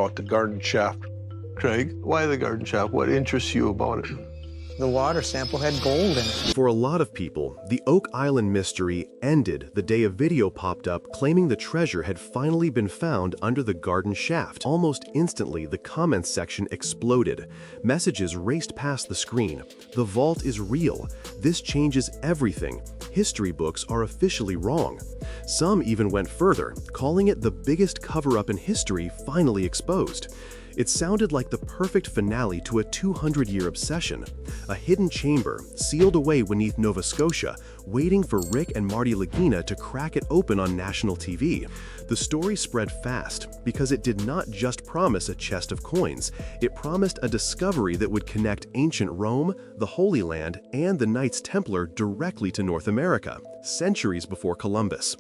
About the garden shaft. Craig, why the garden shaft? What interests you about it? The water sample had gold in it. For a lot of people, the Oak Island mystery ended the day a video popped up claiming the treasure had finally been found under the garden shaft. Almost instantly, the comments section exploded. Messages raced past the screen. The vault is real. This changes everything. History books are officially wrong. Some even went further, calling it the biggest cover-up in history finally exposed. It sounded like the perfect finale to a 200-year obsession. A hidden chamber, sealed away beneath Nova Scotia, waiting for Rick and Marty Lagina to crack it open on national TV. The story spread fast because it did not just promise a chest of coins. It promised a discovery that would connect ancient Rome, the Holy Land, and the Knights Templar directly to North America, centuries before Columbus.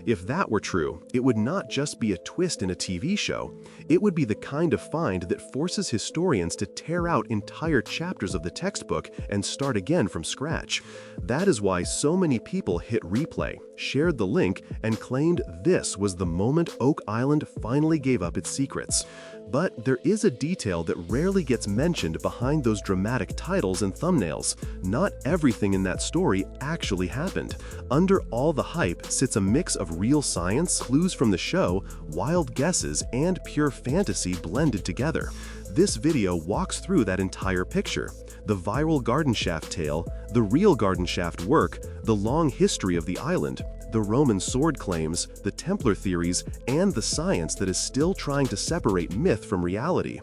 If that were true, it would not just be a twist in a TV show. It would be the kind of find that forces historians to tear out entire chapters of the textbook and start again from scratch. That is why so many people hit replay, shared the link, and claimed this was the moment Oak Island finally gave up its secrets. But there is a detail that rarely gets mentioned behind those dramatic titles and thumbnails. Not everything in that story actually happened. Under all the hype sits a mix of real science, clues from the show, wild guesses, and pure fantasy blended together. This video walks through that entire picture. The viral garden shaft tale, the real garden shaft work, the long history of the island, the Roman sword claims, the Templar theories, and the science that is still trying to separate myth from reality.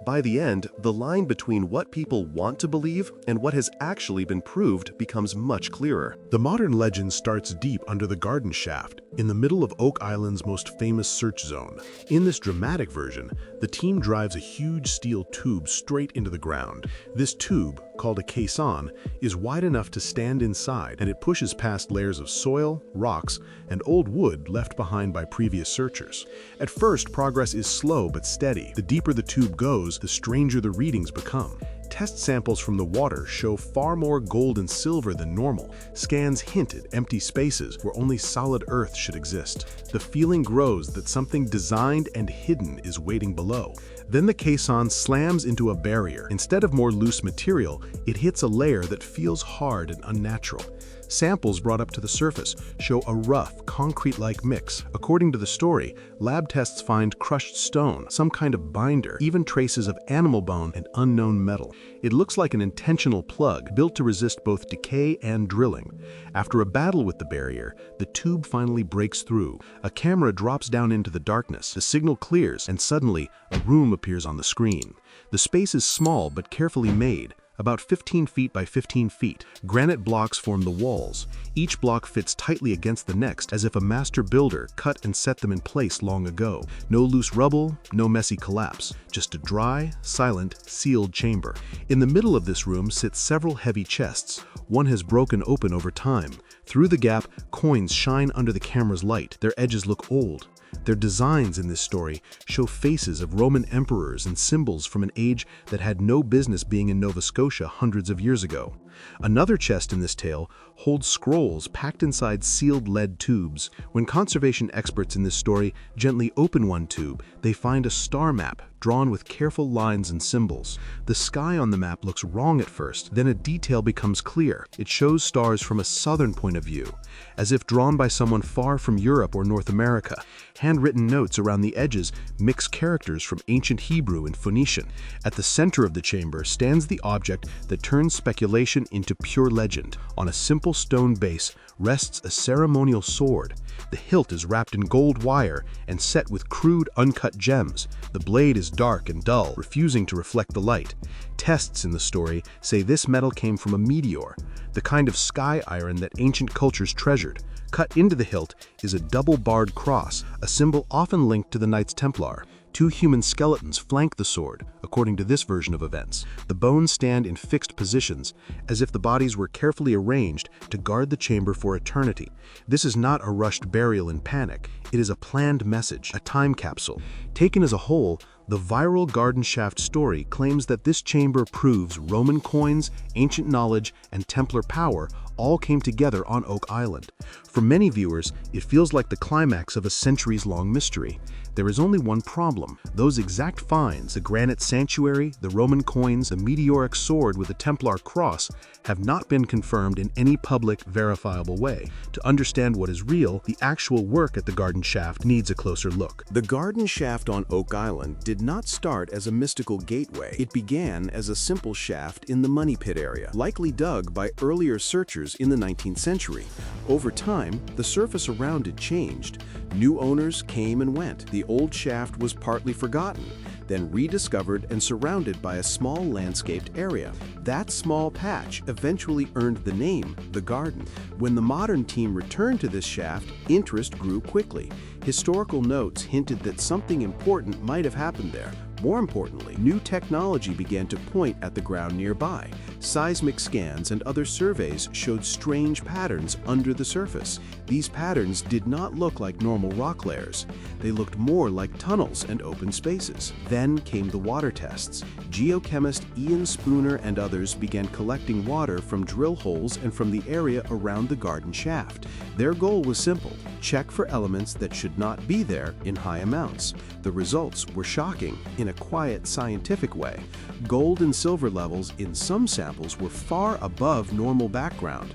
By the end, the line between what people want to believe and what has actually been proved becomes much clearer. The modern legend starts deep under the garden shaft, in the middle of Oak Island's most famous search zone. In this dramatic version, the team drives a huge steel tube straight into the ground. This tube, called a caisson, is wide enough to stand inside, and it pushes past layers of soil, rocks, and old wood left behind by previous searchers. At first, progress is slow but steady. The deeper the tube goes, the stranger the readings become. Test samples from the water show far more gold and silver than normal. Scans hint at empty spaces where only solid earth should exist. The feeling grows that something designed and hidden is waiting below. Then the caisson slams into a barrier. Instead of more loose material, it hits a layer that feels hard and unnatural. Samples brought up to the surface show a rough, concrete-like mix. According to the story, lab tests find crushed stone, some kind of binder, even traces of animal bone and unknown metal. It looks like an intentional plug, built to resist both decay and drilling. After a battle with the barrier, the tube finally breaks through. A camera drops down into the darkness, the signal clears, and suddenly, a room appears on the screen. The space is small but carefully made, about 15 feet by 15 feet. Granite blocks form the walls. Each block fits tightly against the next, as if a master builder cut and set them in place long ago. No loose rubble, no messy collapse, just a dry, silent, sealed chamber. In the middle of this room sit several heavy chests. One has broken open over time. Through the gap, coins shine under the camera's light. Their edges look old. Their designs in this story show faces of Roman emperors and symbols from an age that had no business being in Nova Scotia hundreds of years ago. Another chest in this tale holds scrolls packed inside sealed lead tubes. When conservation experts in this story gently open one tube, they find a star map drawn with careful lines and symbols. The sky on the map looks wrong at first, then a detail becomes clear. It shows stars from a southern point of view, as if drawn by someone far from Europe or North America. Handwritten notes around the edges mix characters from ancient Hebrew and Phoenician. At the center of the chamber stands the object that turns speculation into pure legend. On a simple stone base rests a ceremonial sword. The hilt is wrapped in gold wire and set with crude, uncut gems. The blade is dark and dull, refusing to reflect the light. Tests in the story say this metal came from a meteor, the kind of sky iron that ancient cultures treasured. Cut into the hilt is a double-barred cross, a symbol often linked to the Knights Templar. Two human skeletons flank the sword, according to this version of events. The bones stand in fixed positions, as if the bodies were carefully arranged to guard the chamber for eternity. This is not a rushed burial in panic. It is a planned message, a time capsule. Taken as a whole, the viral garden shaft story claims that this chamber proves Roman coins, ancient knowledge, and Templar power all came together on Oak Island. For many viewers, it feels like the climax of a centuries-long mystery. There is only one problem. Those exact finds, a granite sanctuary, the Roman coins, a meteoric sword with a Templar cross, have not been confirmed in any public, verifiable way. To understand what is real, the actual work at the garden shaft needs a closer look. The garden shaft on Oak Island did not start as a mystical gateway. It began as a simple shaft in the Money Pit area, likely dug by earlier searchers in the 19th century. Over time, the surface around it changed. New owners came and went. The old shaft was partly forgotten, then rediscovered and surrounded by a small landscaped area. That small patch eventually earned the name, the Garden. When the modern team returned to this shaft, interest grew quickly. Historical notes hinted that something important might have happened there. More importantly, new technology began to point at the ground nearby. Seismic scans and other surveys showed strange patterns under the surface. These patterns did not look like normal rock layers. They looked more like tunnels and open spaces. Then came the water tests. Geochemist Ian Spooner and others began collecting water from drill holes and from the area around the garden shaft. Their goal was simple: check for elements that should not be there in high amounts. The results were shocking in a quiet, scientific way. Gold and silver levels in some samples were far above normal background.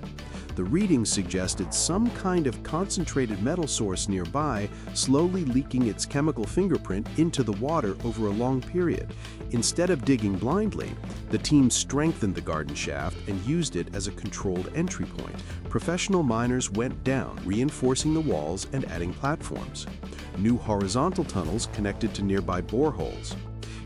The readings suggested some kind of concentrated metal source nearby, slowly leaking its chemical fingerprint into the water over a long period. Instead of digging blindly, the team strengthened the garden shaft and used it as a controlled entry point. Professional miners went down, reinforcing the walls and adding platforms. New horizontal tunnels connected to nearby boreholes.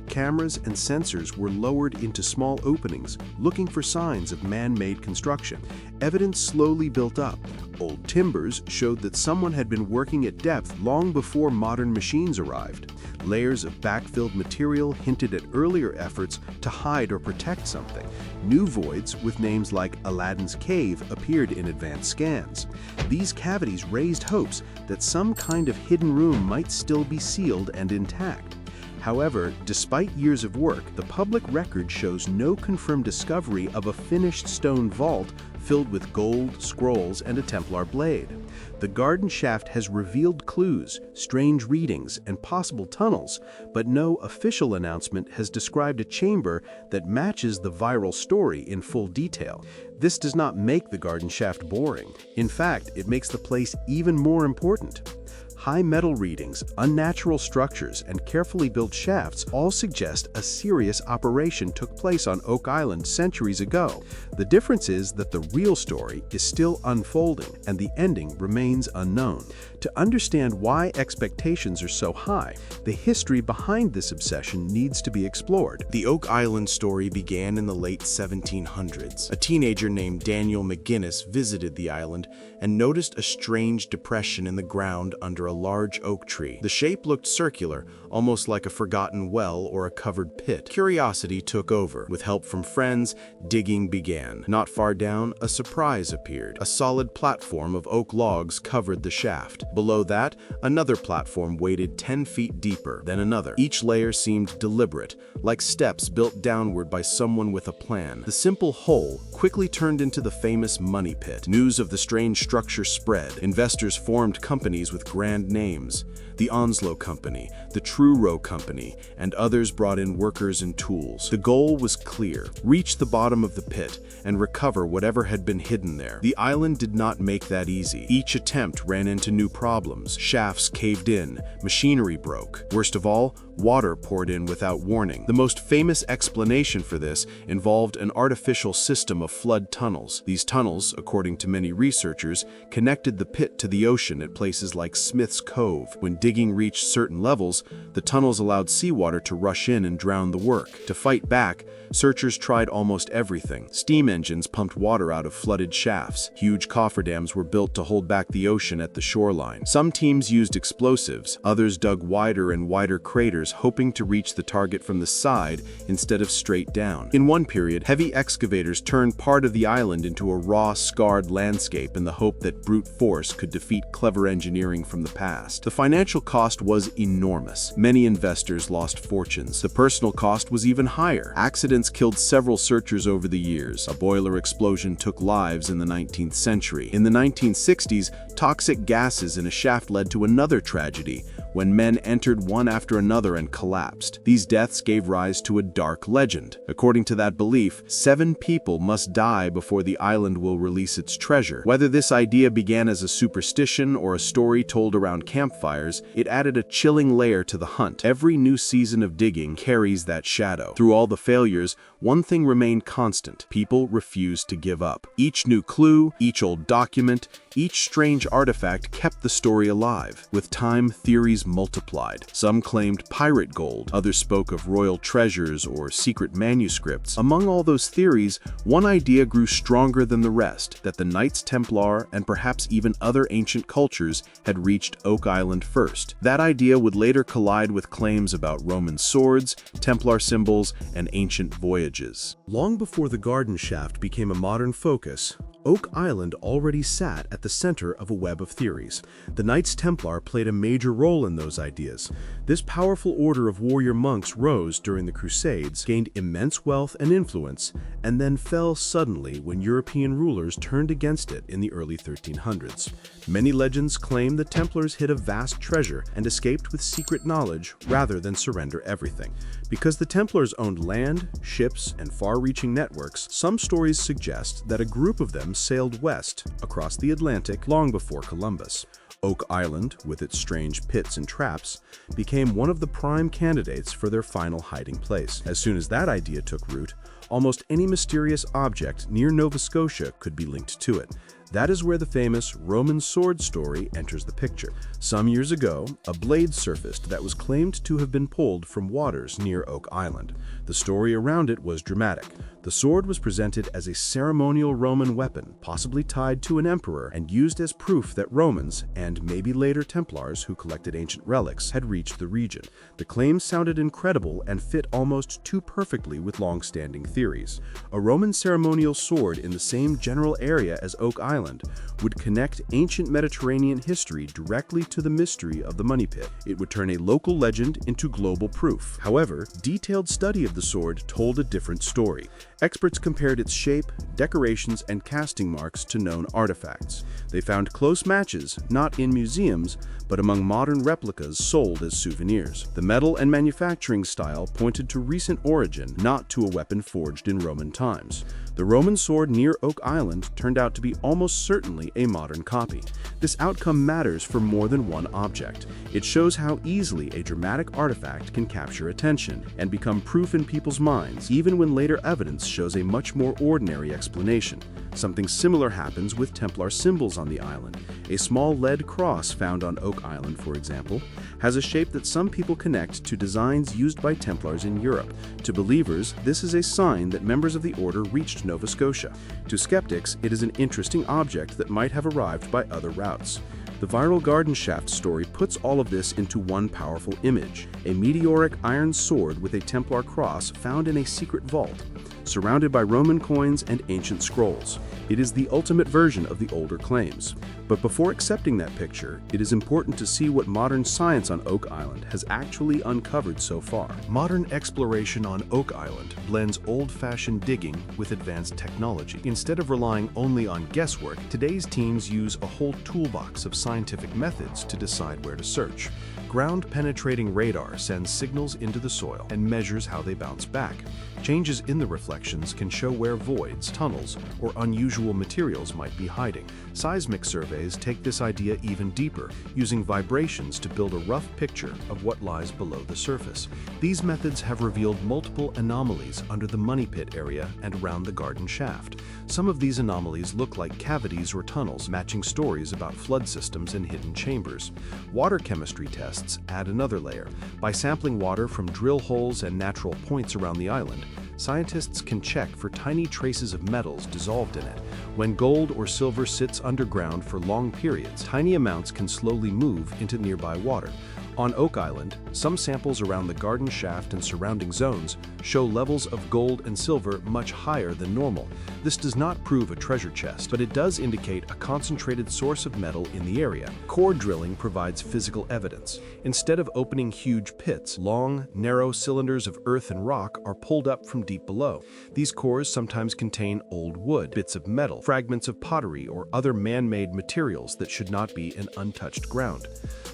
Cameras and sensors were lowered into small openings, looking for signs of man-made construction. Evidence slowly built up. Old timbers showed that someone had been working at depth long before modern machines arrived. Layers of backfilled material hinted at earlier efforts to hide or protect something. New voids with names like Aladdin's Cave appeared in advanced scans. These cavities raised hopes that some kind of hidden room might still be sealed and intact. However, despite years of work, the public record shows no confirmed discovery of a finished stone vault filled with gold, scrolls, and a Templar blade. The garden shaft has revealed clues, strange readings, and possible tunnels, but no official announcement has described a chamber that matches the viral story in full detail. This does not make the garden shaft boring. In fact, it makes the place even more important. High metal readings, unnatural structures, and carefully built shafts all suggest a serious operation took place on Oak Island centuries ago. The difference is that the real story is still unfolding and the ending remains unknown. To understand why expectations are so high, the history behind this obsession needs to be explored. The Oak Island story began in the late 1700s. A teenager named Daniel McGinnis visited the island and noticed a strange depression in the ground under a large oak tree. The shape looked circular, almost like a forgotten well or a covered pit. Curiosity took over. With help from friends, digging began. Not far down, a surprise appeared. A solid platform of oak logs covered the shaft. Below that, another platform waded 10 feet deeper, then another. Each layer seemed deliberate, like steps built downward by someone with a plan. The simple hole quickly turned into the famous Money Pit. News of the strange structure spread. Investors formed companies with grand names. The Onslow Company, the Truro Company, and others brought in workers and tools. The goal was clear: reach the bottom of the pit and recover whatever had been hidden there. The island did not make that easy. Each attempt ran into new problems. Shafts caved in, machinery broke. Worst of all, water poured in without warning. The most famous explanation for this involved an artificial system of flood tunnels. These tunnels, according to many researchers, connected the pit to the ocean at places like Smith's Cove. When digging reached certain levels, the tunnels allowed seawater to rush in and drown the work. To fight back, searchers tried almost everything. Steam engines pumped water out of flooded shafts. Huge cofferdams were built to hold back the ocean at the shoreline. Some teams used explosives. Others dug wider and wider craters, hoping to reach the target from the side instead of straight down. In one period, heavy excavators turned part of the island into a raw, scarred landscape in the hope that brute force could defeat clever engineering from the past. The financial financial cost was enormous. Many investors lost fortunes. The personal cost was even higher. Accidents killed several searchers over the years. A boiler explosion took lives in the 19th century. In the 1960s, toxic gases in a shaft led to another tragedy, when men entered one after another and collapsed. These deaths gave rise to a dark legend. According to that belief, 7 people must die before the island will release its treasure. Whether this idea began as a superstition or a story told around campfires, it added a chilling layer to the hunt. Every new season of digging carries that shadow. Through all the failures, one thing remained constant: people refused to give up. Each new clue, each old document, each strange artifact kept the story alive. With time, theories multiplied. Some claimed pirate gold, others spoke of royal treasures or secret manuscripts. Among all those theories, one idea grew stronger than the rest: that the Knights Templar and perhaps even other ancient cultures had reached Oak Island first. That idea would later collide with claims about Roman swords, Templar symbols, and ancient voyages. Long before the garden shaft became a modern focus, Oak Island already sat at the center of a web of theories. The Knights Templar played a major role in those ideas. This powerful order of warrior monks rose during the Crusades, gained immense wealth and influence, and then fell suddenly when European rulers turned against it in the early 1300s. Many legends claim the Templars hid a vast treasure and escaped with secret knowledge rather than surrender everything. Because the Templars owned land, ships, and far-reaching networks, some stories suggest that a group of them sailed west across the Atlantic long before Columbus. Oak Island, with its strange pits and traps, became one of the prime candidates for their final hiding place. As soon as that idea took root, almost any mysterious object near Nova Scotia could be linked to it. That is where the famous Roman sword story enters the picture. Some years ago, a blade surfaced that was claimed to have been pulled from waters near Oak Island. The story around it was dramatic. The sword was presented as a ceremonial Roman weapon, possibly tied to an emperor, and used as proof that Romans, and maybe later Templars who collected ancient relics, had reached the region. The claims sounded incredible and fit almost too perfectly with long-standing theories. A Roman ceremonial sword in the same general area as Oak Island would connect ancient Mediterranean history directly to the mystery of the money pit. It would turn a local legend into global proof. However, detailed study of the sword told a different story. Experts compared its shape, decorations, and casting marks to known artifacts. They found close matches, not in museums, but among modern replicas sold as souvenirs. The metal and manufacturing style pointed to recent origin, not to a weapon forged in Roman times. The Roman sword near Oak Island turned out to be almost certainly a modern copy. This outcome matters for more than one object. It shows how easily a dramatic artifact can capture attention and become proof in people's minds, even when later evidence shows a much more ordinary explanation. Something similar happens with Templar symbols on the island. A small lead cross found on Oak Island, for example, has a shape that some people connect to designs used by Templars in Europe. To believers, this is a sign that members of the order reached Nova Scotia. To skeptics, it is an interesting object that might have arrived by other routes. The viral garden shaft story puts all of this into one powerful image: a meteoric iron sword with a Templar cross found in a secret vault, surrounded by Roman coins and ancient scrolls. It is the ultimate version of the older claims. But before accepting that picture, it is important to see what modern science on Oak Island has actually uncovered so far. Modern exploration on Oak Island blends old-fashioned digging with advanced technology. Instead of relying only on guesswork, today's teams use a whole toolbox of scientific methods to decide where to search. Ground-penetrating radar sends signals into the soil and measures how they bounce back. Changes in the reflections can show where voids, tunnels, or unusual materials might be hiding. Seismic surveys take this idea even deeper, using vibrations to build a rough picture of what lies below the surface. These methods have revealed multiple anomalies under the money pit area and around the garden shaft. Some of these anomalies look like cavities or tunnels, matching stories about flood systems and hidden chambers. Water chemistry tests add another layer. By sampling water from drill holes and natural points around the island, scientists can check for tiny traces of metals dissolved in it. When gold or silver sits underground for long periods, tiny amounts can slowly move into nearby water. On Oak Island, some samples around the garden shaft and surrounding zones show levels of gold and silver much higher than normal. This does not prove a treasure chest, but it does indicate a concentrated source of metal in the area. Core drilling provides physical evidence. Instead of opening huge pits, long, narrow cylinders of earth and rock are pulled up from deep below. These cores sometimes contain old wood, bits of metal, fragments of pottery, or other man-made materials that should not be in untouched ground.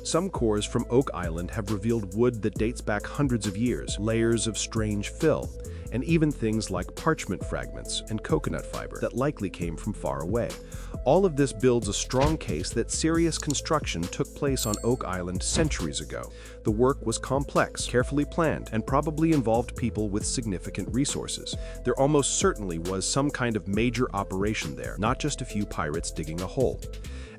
Some cores from Oak Island have revealed wood that dates back hundreds of years, layers of strange fill, and even things like parchment fragments and coconut fiber that likely came from far away. All of this builds a strong case that serious construction took place on Oak Island centuries ago. The work was complex, carefully planned, and probably involved people with significant resources. There almost certainly was some kind of major operation there, not just a few pirates digging a hole.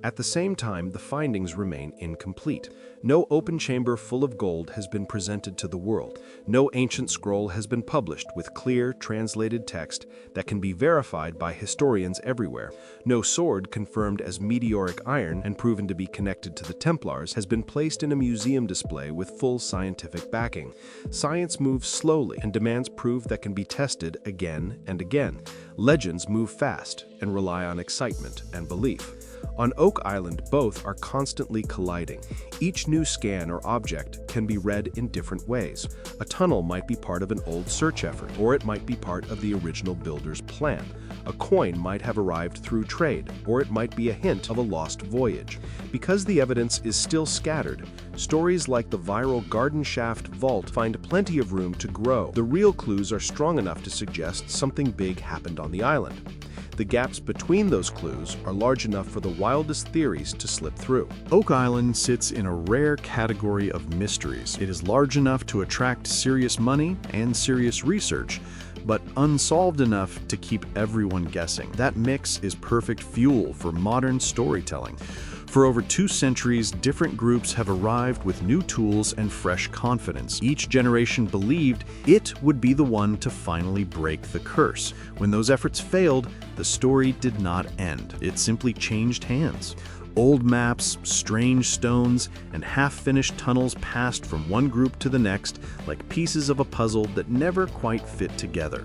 At the same time, the findings remain incomplete. No open chamber full of gold has been presented to the world. No ancient scroll has been published with clear, translated text that can be verified by historians everywhere. No sword confirmed as meteoric iron and proven to be connected to the Templars has been placed in a museum display with full scientific backing. Science moves slowly and demands proof that can be tested again and again. Legends move fast and rely on excitement and belief. On Oak Island, both are constantly colliding. Each new scan or object can be read in different ways. A tunnel might be part of an old search effort, or it might be part of the original builder's plan. A coin might have arrived through trade, or it might be a hint of a lost voyage. Because the evidence is still scattered, stories like the viral garden shaft vault find plenty of room to grow. The real clues are strong enough to suggest something big happened on the island. The gaps between those clues are large enough for the wildest theories to slip through. Oak Island sits in a rare category of mysteries. It is large enough to attract serious money and serious research, but unsolved enough to keep everyone guessing. That mix is perfect fuel for modern storytelling. For over 2 centuries, different groups have arrived with new tools and fresh confidence. Each generation believed it would be the one to finally break the curse. When those efforts failed, the story did not end. It simply changed hands. Old maps, strange stones, and half-finished tunnels passed from one group to the next like pieces of a puzzle that never quite fit together.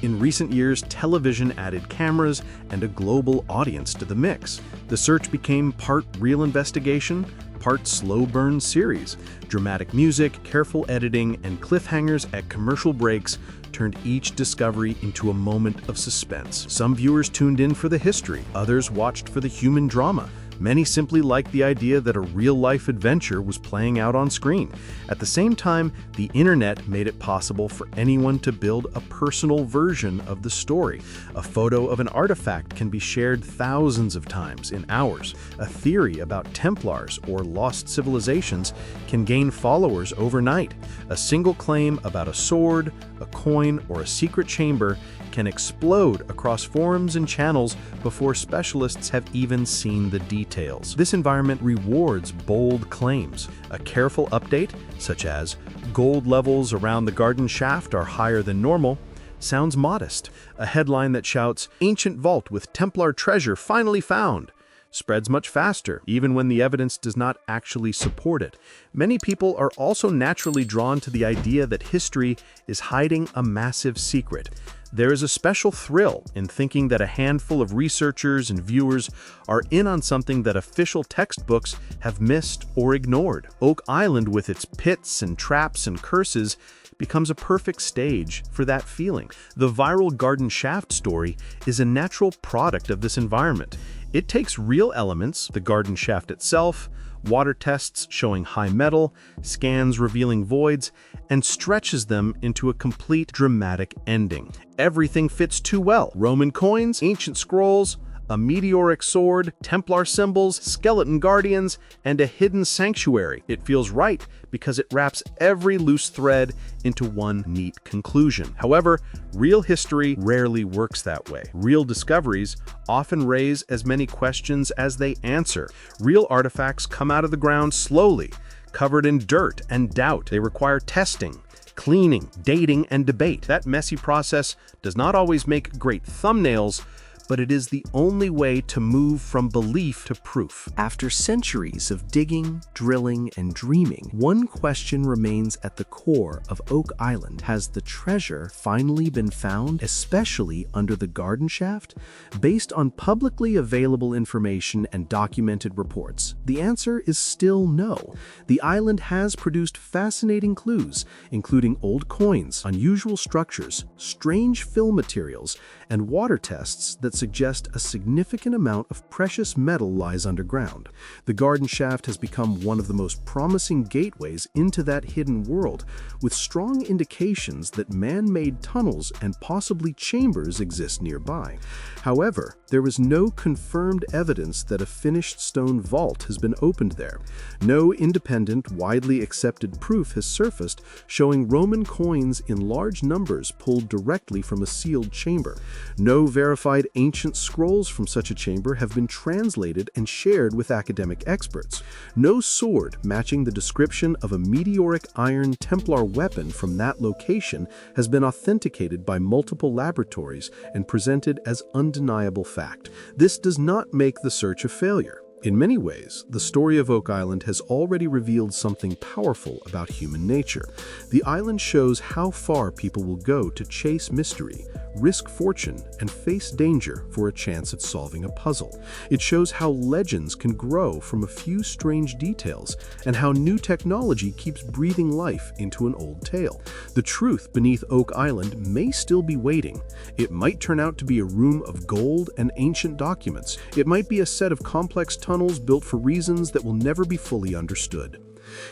In recent years, television added cameras and a global audience to the mix. The search became part real investigation, part slow burn series. Dramatic music, careful editing, and cliffhangers at commercial breaks turned each discovery into a moment of suspense. Some viewers tuned in for the history, others watched for the human drama. Many simply liked the idea that a real-life adventure was playing out on screen. At the same time, the internet made it possible for anyone to build a personal version of the story. A photo of an artifact can be shared thousands of times in hours. A theory about Templars or lost civilizations can gain followers overnight. A single claim about a sword, a coin, or a secret chamber can explode across forums and channels before specialists have even seen the details. This environment rewards bold claims. A careful update, such as gold levels around the garden shaft are higher than normal, sounds modest. A headline that shouts, "Ancient vault with Templar treasure finally found," spreads much faster, even when the evidence does not actually support it. Many people are also naturally drawn to the idea that history is hiding a massive secret. There is a special thrill in thinking that a handful of researchers and viewers are in on something that official textbooks have missed or ignored. Oak Island, with its pits and traps and curses, becomes a perfect stage for that feeling. The viral garden shaft story is a natural product of this environment. It takes real elements, the garden shaft itself, water tests showing high metal, scans revealing voids, and stretches them into a complete dramatic ending. Everything fits too well. Roman coins, ancient scrolls, a meteoric sword, Templar symbols, skeleton guardians, and a hidden sanctuary. It feels right because it wraps every loose thread into one neat conclusion. However, real history rarely works that way. Real discoveries often raise as many questions as they answer. Real artifacts come out of the ground slowly, covered in dirt and doubt. They require testing, cleaning, dating, and debate. That messy process does not always make great thumbnails, but it is the only way to move from belief to proof. After centuries of digging, drilling, and dreaming, one question remains at the core of Oak Island. Has the treasure finally been found, especially under the garden shaft? Based on publicly available information and documented reports, the answer is still no. The island has produced fascinating clues, including old coins, unusual structures, strange fill materials, and water tests that suggest a significant amount of precious metal lies underground. The garden shaft has become one of the most promising gateways into that hidden world, with strong indications that man-made tunnels and possibly chambers exist nearby. However, there is no confirmed evidence that a finished stone vault has been opened there. No independent, widely accepted proof has surfaced showing Roman coins in large numbers pulled directly from a sealed chamber. No verified ancient scrolls from such a chamber have been translated and shared with academic experts. No sword matching the description of a meteoric iron Templar weapon from that location has been authenticated by multiple laboratories and presented as undeniable fact. This does not make the search a failure. In many ways, the story of Oak Island has already revealed something powerful about human nature. The island shows how far people will go to chase mystery, risk fortune, and face danger for a chance at solving a puzzle. It shows how legends can grow from a few strange details, and how new technology keeps breathing life into an old tale. The truth beneath Oak Island may still be waiting. It might turn out to be a room of gold and ancient documents. It might be a set of complex tunnels built for reasons that will never be fully understood.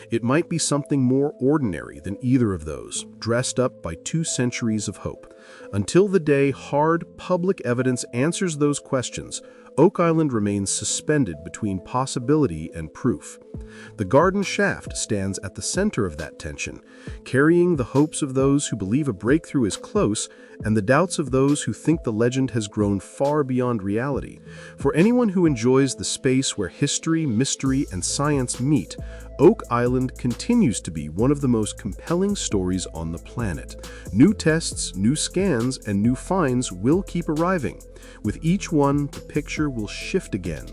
It might be something more ordinary than either of those, dressed up by 2 centuries of hope. Until the day hard, public evidence answers those questions, Oak Island remains suspended between possibility and proof. The garden shaft stands at the center of that tension, carrying the hopes of those who believe a breakthrough is close and the doubts of those who think the legend has grown far beyond reality. For anyone who enjoys the space where history, mystery, and science meet, Oak Island continues to be one of the most compelling stories on the planet. New tests, new scans, and new finds will keep arriving. With each one, the picture will shift again.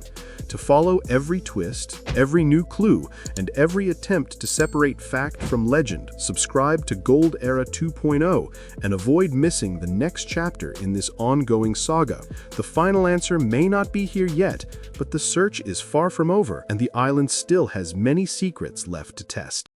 To follow every twist, every new clue, and every attempt to separate fact from legend, subscribe to Gold Era 2.0 and avoid missing the next chapter in this ongoing saga. The final answer may not be here yet, but the search is far from over, and the island still has many secrets left to test.